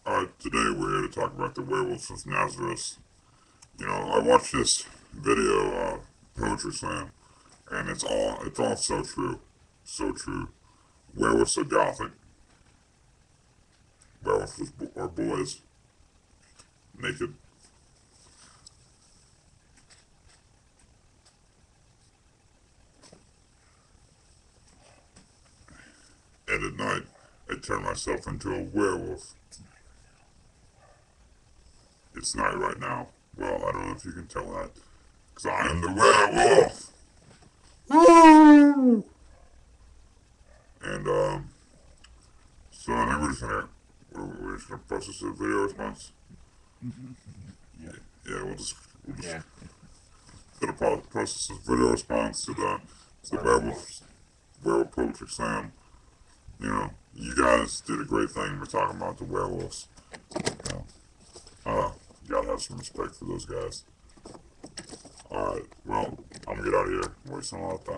Alright, today we're here to talk about the werewolves of Nazareth. You know, I watched this video, Poetry Slam, and it's all so true. So true. Werewolves are gothic. Werewolves are boys. Naked. And at night, I turn myself into a werewolf. It's night right now. Well, I don't know if you can tell that. Because I am the werewolf! Woo! And, so I think we're just gonna process the video response. Yeah. Yeah, we'll just Yeah. gonna process this video response to the werewolf poetry slam. You know, you guys did a great thing. We're talking about the werewolves. You know, you gotta have some respect for those guys. Alright, well, I'm gonna get out of here. I'm wasting a lot of time.